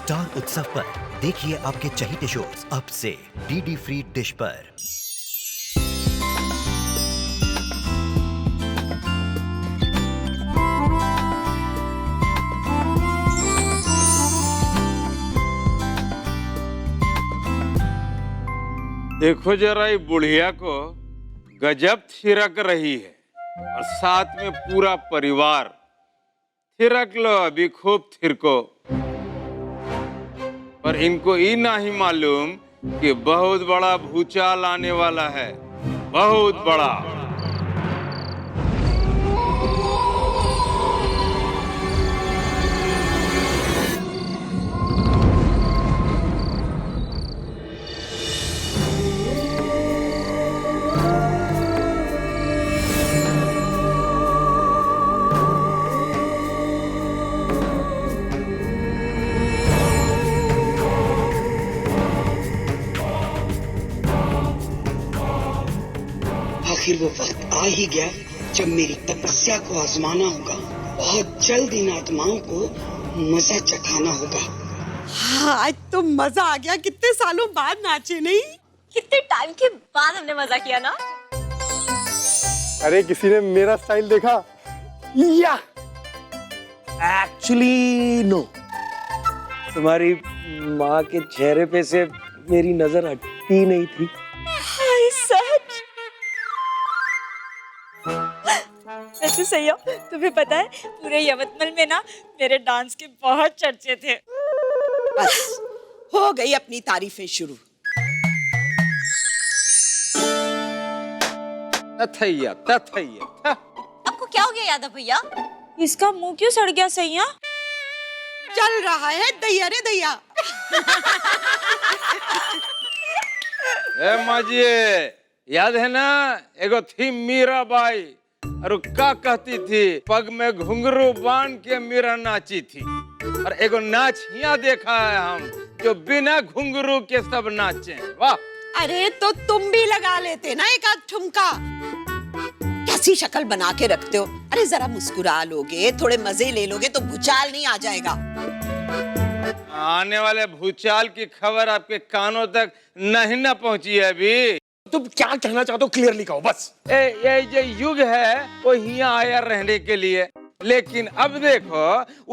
Star उत्सव पर देखिए आपके चहीते शोज अब से डीडी फ्री डिश पर। देखो जरा ये बुढ़िया को गजब थिरक रही है और साथ में पूरा परिवार। थिरक लो अभी खूब थिरको। पर इनको ये नहीं मालूम कि बहुत बड़ा भूचाल आने वाला है, बहुत बड़ा। आखिर वो वक्त आ ही गया जब मेरी तपस्या को आजमाना होगा। बहुत जल्द इन आत्माओं को मजा चखाना होगा। हाँ, आज तो मजा आ गया। कितने सालों बाद नाचे नहीं? कितने टाइम के बाद हमने मजा किया ना। अरे किसी ने मेरा स्टाइल देखा? या एक्चुअली नो, तुम्हारी माँ के चेहरे पे से मेरी नजर हटती नहीं थी। सच? वैसे सही हो, तुम्हें पता है पूरे यवतमल में ना मेरे डांस के बहुत चर्चे थे। बस हो गई अपनी तारीफें शुरू। तथैया तथैया। आपको क्या हो गया यादव भैया? इसका मुंह क्यों सड़ गया सैया? चल रहा है दैया रे दैया। ए माजी, याद है ना एगो थी मीराबाई, और क्या कहती थी? पग में घुंघरू बांध के मीरा नाची थी। और एगो नाच यहाँ देखा है हम जो बिना घुंघरू के सब नाचे। वाह! अरे तो तुम भी लगा लेते ना एक आध ठुमका। कैसी शक्ल बना के रखते हो? अरे जरा मुस्कुरा लोगे, थोड़े मजे ले लोगे तो भूचाल नहीं आ जाएगा। आने वाले भूचाल की खबर आपके कानों तक नहीं न पहुंची है अभी। तुम क्या कहना चाहते हो क्लियरली कहो बस। ये जो युग है वो यहाँ आया रहने के लिए, लेकिन अब देखो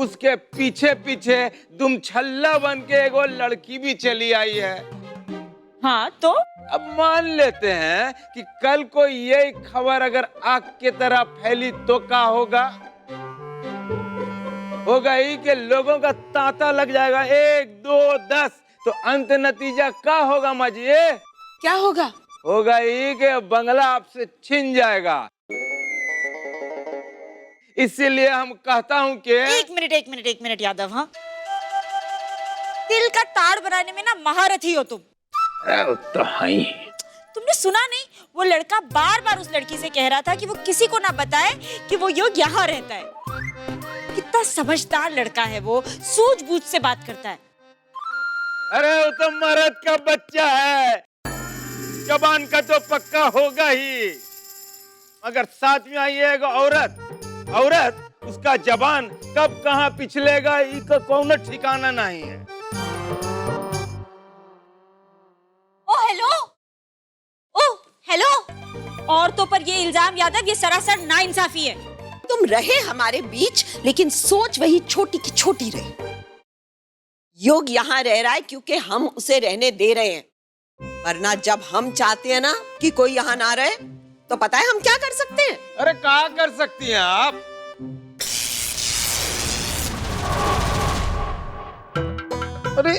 उसके पीछे पीछे दुम छल्ला बन के एगो लड़की भी चली आई है। हाँ तो अब मान लेते हैं कि कल को ये खबर अगर आग की तरह फैली तो क्या होगा? होगा ही कि लोगों का तांता लग जाएगा, 1 2 10। तो अंत नतीजा क्या होगा माजी? क्या होगा? होगा ही कि बंगला आपसे छिन जाएगा। इसीलिए हम कहता हूँ कि एक मिनट यादव। हाँ, दिल का तार बनाने में ना महारथी हो तुम। तो हाई तुमने सुना नहीं? वो लड़का बार बार उस लड़की से कह रहा था कि वो किसी को ना बताए कि वो योग यहाँ रहता है। कितना समझदार लड़का है वो, सूझबूझ से बात करता है। अरे वो तो मर्द का बच्चा है, जबान का तो पक्का होगा ही, मगर साथ में आई है औरत, उसका जबान कब कहाँ पिछलेगा इसका कोई ठिकाना नहीं है। ओ हेलो। औरतों पर ये इल्जाम यादव, ये सरासर नाइंसाफी है। तुम रहे हमारे बीच, लेकिन सोच वही छोटी की छोटी रहे। योग यहाँ रह रहा है क्योंकि हम उसे रहने दे रहे हैं, वरना जब हम चाहते हैं ना कि कोई यहाँ ना रहे तो पता है हम क्या कर सकते हैं? अरे क्या कर सकती हैं आप? अरे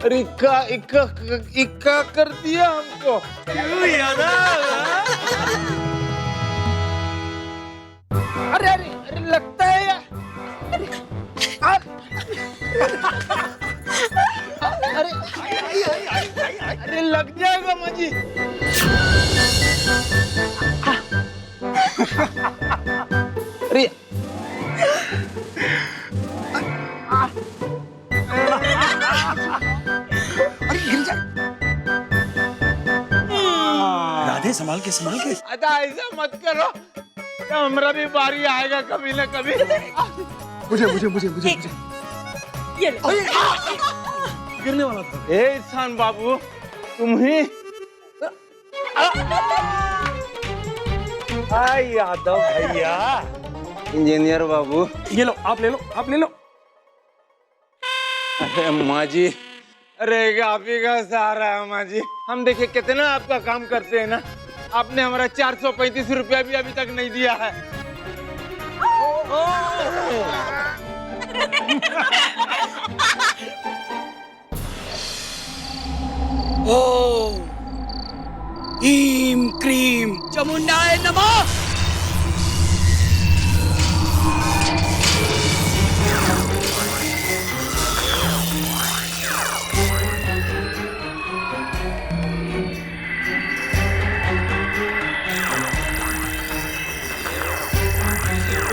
अरे इक्का कर दिया हमको। क्यों यादव? अरे लगता है यार। अरे लग जाएगा माजी। अरे राधे संभाल के। अदा ऐसा मत करो, हमारा भी बारी आएगा कभी ना कभी। मुझे मुझे मुझे मुझे मुझे ये ले। गिरने वाला था। ए ईशान बाबू, तुम ही? हाय यादव भैया। इंजीनियर बाबू। ये लो, आप ले लो, आप ले लो। अरे अम्मा जी, अरे आप ही का सहारा है अम्मा जी। हम देखिए कितना आपका काम करते हैं ना, आपने हमारा 435 रुपया भी अभी तक नहीं दिया है। ओम ह्रीं क्रीं चामुंडाय नमः।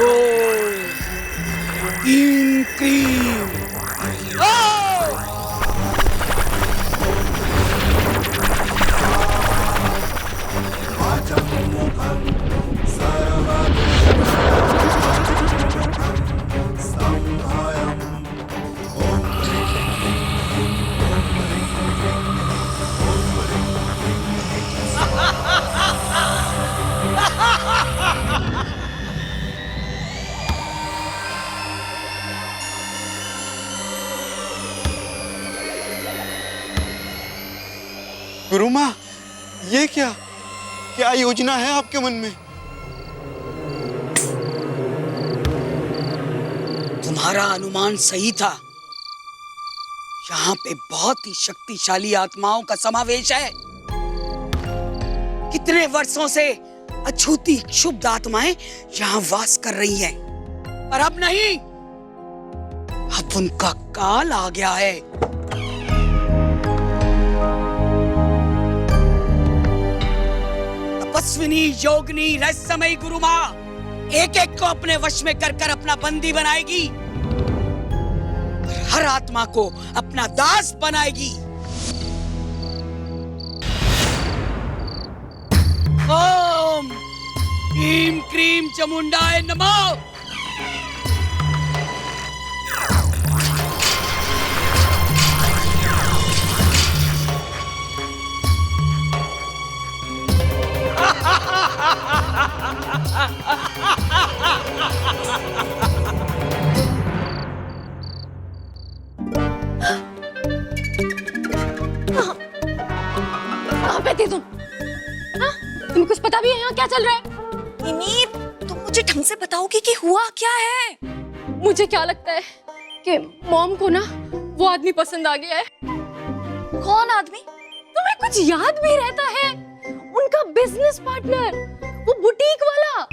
ओम ह्रीं क्रीं गुरु माँ, ये क्या क्या योजना है आपके मन में? तुम्हारा अनुमान सही था। यहाँ पे बहुत ही शक्तिशाली आत्माओं का समावेश है। कितने वर्षों से अछूती क्षुब्ध आत्माएं यहाँ वास कर रही हैं, पर अब नहीं, अब उनका काल आ गया है। तपस्विनी, योगिनी, रहस्यमयी गुरु माँ एक एक को अपने वश में कर कर अपना बंदी बनाएगी और हर आत्मा को अपना दास बनाएगी। ओम ह्रीं क्रीं चामुंडाय नमः। कहाँ पे थे तुम? हाँ? तुम्हें कुछ पता भी है यहाँ क्या चल रहा है? मिमी, तुम मुझे ढंग से बताओगी कि हुआ क्या है? मुझे क्या लगता है कि मॉम को ना वो आदमी पसंद आ गया है। कौन आदमी? तुम्हें कुछ याद भी रहता है? उनका बिजनेस पार्टनर, वो बुटीक वाला।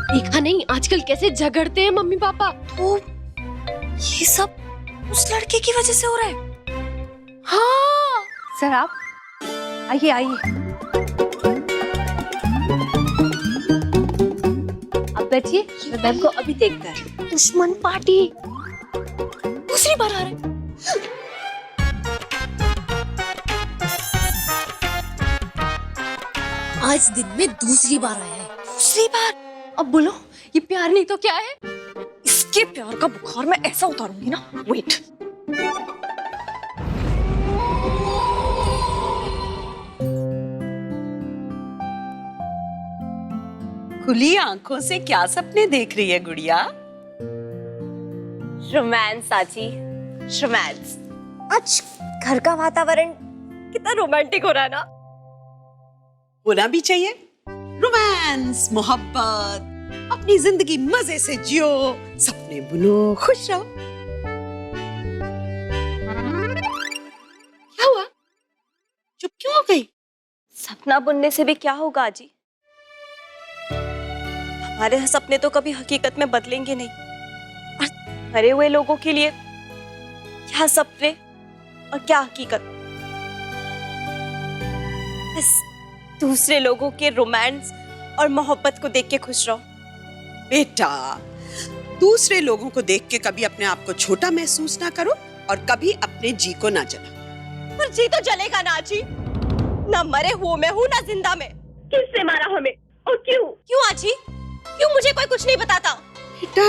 देखा नहीं आजकल कैसे झगड़ते हैं मम्मी पापा। तो ये सब उस लड़के की वजह से हो रहा है? हाँ सर, आप आइए आइए, आप बैठिए, मैं मैम को अभी देखता है। दुश्मन पार्टी दूसरी बार आ रहे हैं। आज दिन में दूसरी बार आया है। दूसरी बार? अब बोलो ये प्यार नहीं तो क्या है? इसके प्यार का बुखार मैं ऐसा उतारूंगी ना, वेट। खुली आंखों से क्या सपने देख रही है गुड़िया? रोमांस चाची, रोमांस। आज घर का वातावरण कितना रोमांटिक हो रहा है ना। होना भी चाहिए। रोमांस, मोहब्बत, अपनी जिंदगी मजे से जियो, सपने बुनो, खुश रहो। क्या हुआ? चुप क्यों हो गई? सपना बुनने से भी क्या होगा आजी? हमारे सपने तो कभी हकीकत में बदलेंगे नहीं, और मरे हुए लोगों के लिए क्या सपने और क्या हकीकत। बस दूसरे लोगों के रोमांस और मोहब्बत को देख के खुश रहो। बेटा, दूसरे लोगों को देख के कभी अपने आप को छोटा महसूस ना करो और कभी अपने जी को ना जलाओ। पर जी तो जलेगा ना आजी, ना मरे हुए में हूँ ना जिंदा में। किसने मारा हमें और क्यों? क्यों आजी? क्यों मुझे कोई कुछ नहीं बताता? बेटा,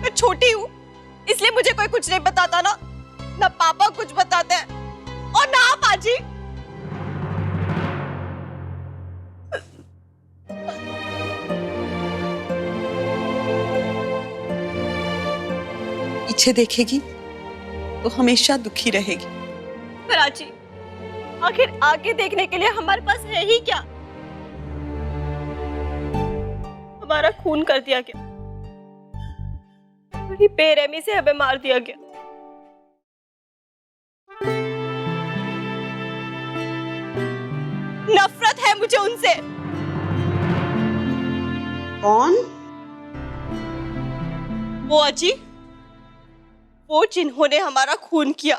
मैं छोटी हूँ, इसलिए मुझे कोई कुछ नहीं बताता ना। ना पापा कुछ बताते हैं और ना आप आजी। पीछे देखेगी तो हमेशा दुखी रहेगी। पर आजी, आखिर आगे देखने के लिए हमारे पास है ही क्या? हमारा खून कर दिया गया, बड़ी बेरहमी से हमें मार दिया गया। नफरत है मुझे उनसे। कौन? वो अजी, वो जिन्होंने हमारा खून किया।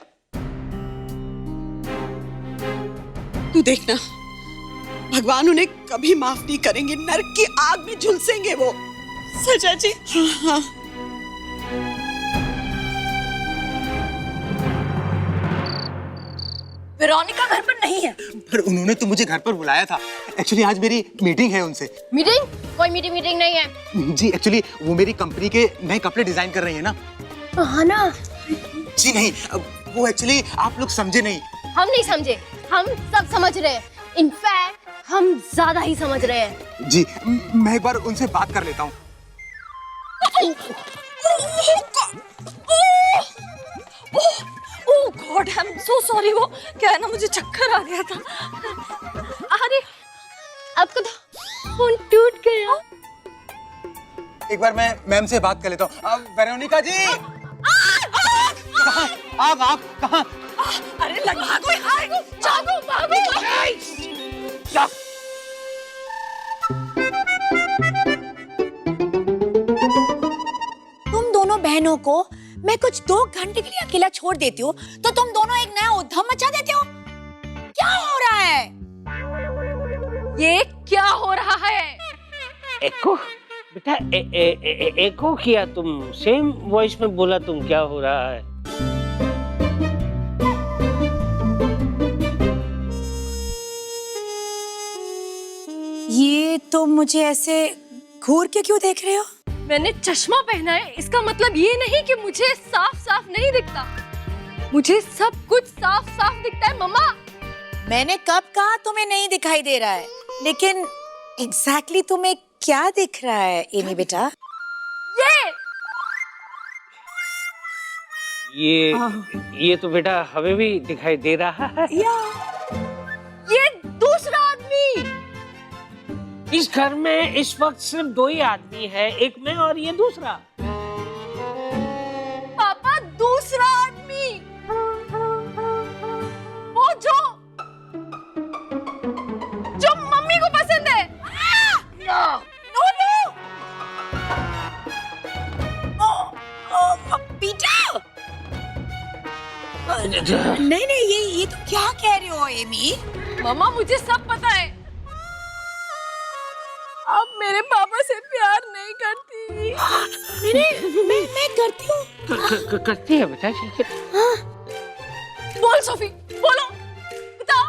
तू देखना, भगवान उन्हें कभी माफ नहीं करेंगे, नरक की आग में झुलसेंगे वो। सचा जी? हाँ हाँ। वेरोनिका घर पर नहीं है। पर उन्होंने तो मुझे घर पर बुलाया था। एक्चुअली आज मेरी मीटिंग है उनसे। मीटिंग? कोई मीटिंग नहीं है जी, एक्चुअली वो मेरी कंपनी के नए कपड़े डिजाइन कर रही है ना। हाँ ना, जी नहीं, वो एक्चुअली आप लोग समझे नहीं। हम नहीं समझे, हम सब समझ रहे हैं। इनफैक्ट हम ज्यादा ही समझ रहे हैं। जी, मैं एक बार उनसे बात कर लेता हूँ। Oh God, I am so sorry. वो क्या है ना, मुझे चक्कर आ गया था। अरे आपको तो फोन टूट गया। एक बार मैं मैम से बात कर लेता हूँ। वेरोनिका जी, आप कहाँ? अरे लग भागो यार, जागो भागो। तुम दोनों बहनों को मैं कुछ 2 घंटे के लिए अकेला छोड़ देती हूँ तो तुम दोनों एक नया उद्यम मचा देते हो। क्या हो रहा है? ये क्या हो रहा है? एको बेटा, एको किया तुम, सेम वॉइस में बोला तुम, क्या हो रहा है? ये तो मुझे ऐसे घूर के क्यों देख रहे हो? मैंने चश्मा पहना है, इसका मतलब ये नहीं कि मुझे साफ साफ नहीं दिखता। मुझे सब कुछ साफ साफ दिखता है मम्मा। मैंने कब कहा तुम्हें नहीं दिखाई दे रहा है, लेकिन एग्जैक्टली तुम्हें क्या दिख रहा है एमी बेटा? ये तो बेटा हमें भी दिखाई दे रहा है। ये दूसरा आदमी। इस घर में इस वक्त सिर्फ 2 ही आदमी है, एक मैं और ये दूसरा। पापा, दूसरा आदमी, वो जो मम्मी को पसंद है। नो पीटर, नहीं ये तुम क्या कह रहे हो एमी? मम्मा, मुझे सब पता है। आप मेरे पापा से प्यार नहीं करती। मैं करती हूँ। करती है बेटा, ठीक है। बोल सोफी, बोलो, बताओ।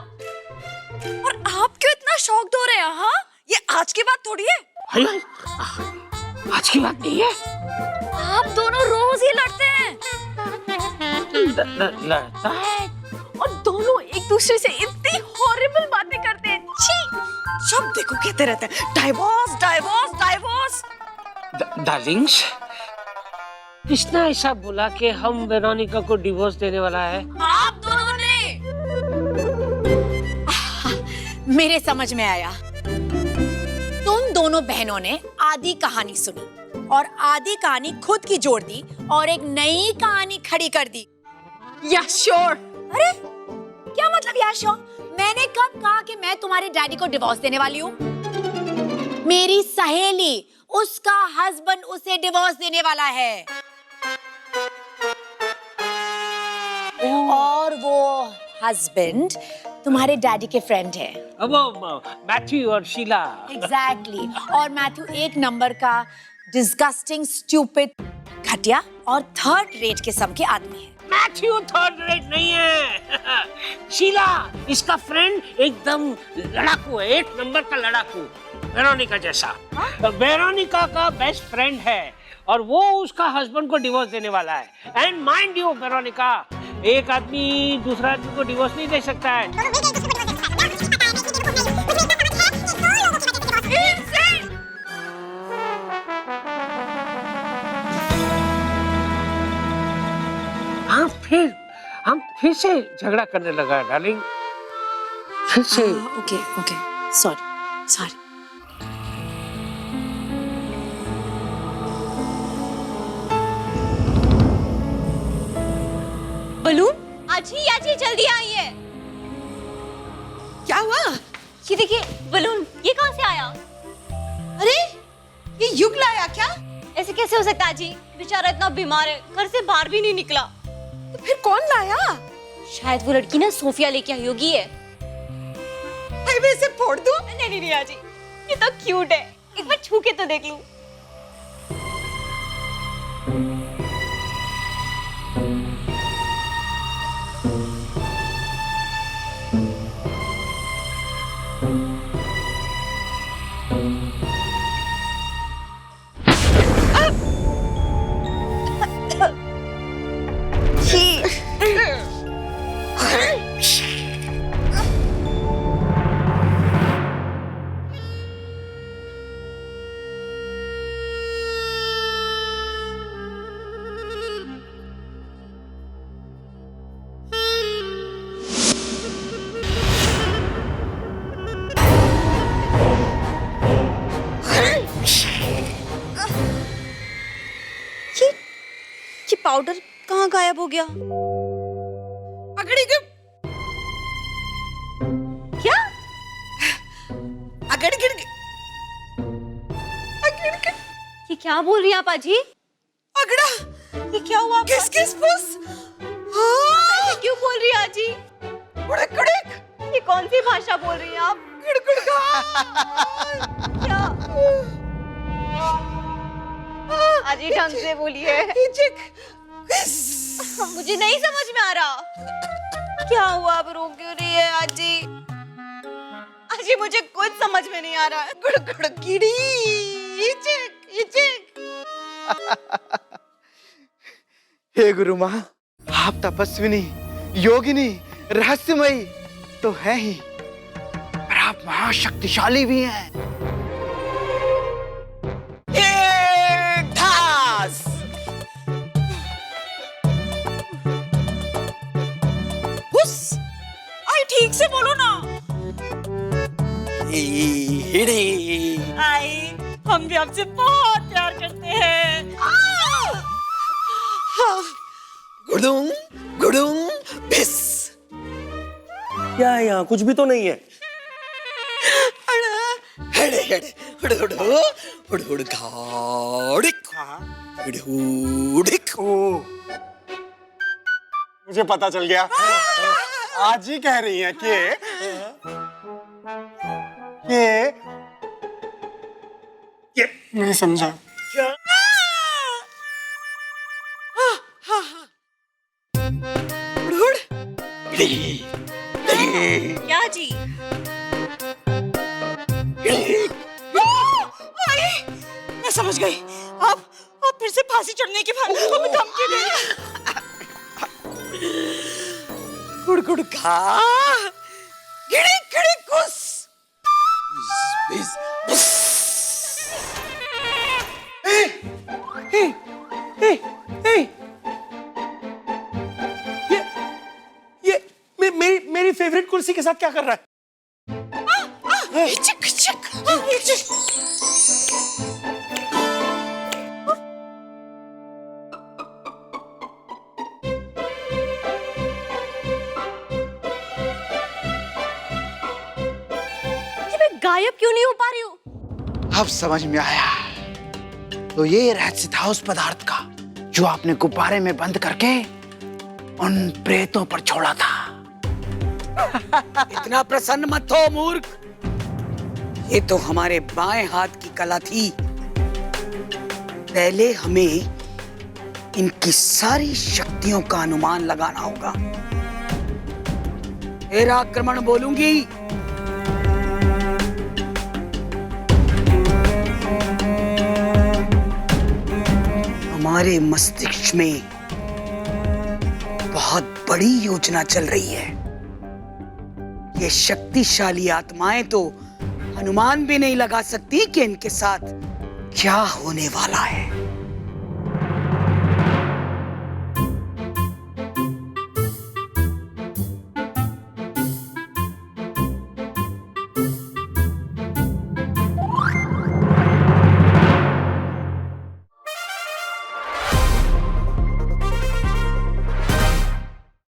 और आप क्यों इतना शॉक्ड हो रहे हैं? हाँ, ये आज की बात थोड़ी है। आज की बात नहीं है। आप दोनों रोज ही लड़ते हैं। लड़ता है और दोनों एक दूसरे से इतनी हॉरिबल बातें करते हैं। छी! सब देखो कहते रहते हैं डाइवोर्स डाइवोर्स डाइवोर्स। डार्लिंग्स, किसने ऐसा बोला कि हम वेरोनिका को डिवोर्स देने वाला है? आप दोनों ने। मेरे समझ में आया। तुम दोनों बहनों ने आधी कहानी सुनी और आधी कहानी खुद की जोड़ दी और एक नई कहानी खड़ी कर दी। या श्योर। अरे क्या मतलब या श्योर? मैंने कब कहा कि मैं तुम्हारे डैडी को डिवोर्स देने वाली हूँ? मेरी सहेली, उसका हस्बैंड उसे डिवोर्स देने वाला है और वो हस्बैंड तुम्हारे डैडी के फ्रेंड है। अब मैथ्यू और शीला। एग्जैक्टली। और मैथ्यू 1 नंबर का डिस्गस्टिंग, स्टूपिड, घटिया और 3rd रेट किस्म के आदमी है। मैथ्यू थर्ड रेट नहीं है। शीला इसका फ्रेंड एकदम लड़ाकू है, 1 नंबर का लड़ाकू, वेरोनिका जैसा। वेरोनिका का बेस्ट फ्रेंड है और वो उसका हस्बैंड को डिवोर्स देने वाला है। एंड माइंड यू वेरोनिका, एक आदमी दूसरा आदमी को डिवोर्स नहीं दे सकता है। हम फिर से झगड़ा करने लगा डार्लिंग, फिर से। Okay okay, sorry sorry. Balloon आजी जल्दी आइए। क्या हुआ? ये देखिए बलून, ये कहाँ से आया? अरे ये युग लाया क्या? ऐसे कैसे हो सकता है आजी? बेचारा इतना बीमार है, घर से बाहर भी नहीं निकला। तो फिर कौन लाया? शायद वो लड़की ना सोफिया लेके आई होगी है। भाई मैं इसे फोड़ दूं? नहीं आजी, ये तो क्यूट है, एक बार छू के तो देख लूं। पाउडर कहाँ गायब हो गया? अगड़ी के क्या? अगड़ी गिर ये क्या बोल रही हैं आप आजी? अगड़ा ये क्या हुआ? किस किस पुस? ऐसे क्यों बोल रही हैं आजी? कुड़क कुड़क। ये कौन सी भाषा बोल रही हैं आप? कुड़कुड़ का क्या? आजी ढंग से बोलिए। मुझे नहीं समझ में आ रहा। क्या हुआ? अब रो क्यों रही है आजी? आजी मुझे कुछ समझ में नहीं आ रहा है। कुड़कुड़ कीड़ी इचिक। हे गुरु माँ, आप तपस्विनी, योगिनी, रहस्यमयी तो है ही, पर आप महाशक्तिशाली भी हैं। ठीक से बोलो ना। आई, हम भी आपसे बहुत प्यार करते हैं। गुडुंग गुडुंग बिस। क्या है यहाँ? कुछ भी तो नहीं है। हेडे हेडे हुड हुड हुड हुड घाड़िक हुड हुडिक। मुझे पता चल गया। आज ही कह रही हैं कि नहीं समझा। क्या जी? मैं समझ गई। आप फिर से फांसी चढ़ने के बाद हमें धमकी दे रही हैं। गुड़ खा गिड़ी गिड़ी कुस बिस बिस। ये मेरी फेवरेट कुर्सी के साथ क्या कर रहा है? चिक चिक। गायब क्यों नहीं हो पा रही हूँ? अब समझ में आया। तो ये रहस्य था उस पदार्थ का जो आपने गुब्बारे में बंद करके उन प्रेतों पर छोड़ा था। इतना प्रसन्न मत हो मूर्ख। ये तो हमारे बाएं हाथ की कला थी। पहले हमें इनकी सारी शक्तियों का अनुमान लगाना होगा। फिर आक्रमण बोलूंगी। हमारे मस्तिष्क में बहुत बड़ी योजना चल रही है। ये शक्तिशाली आत्माएं तो अनुमान भी नहीं लगा सकती कि इनके साथ क्या होने वाला है।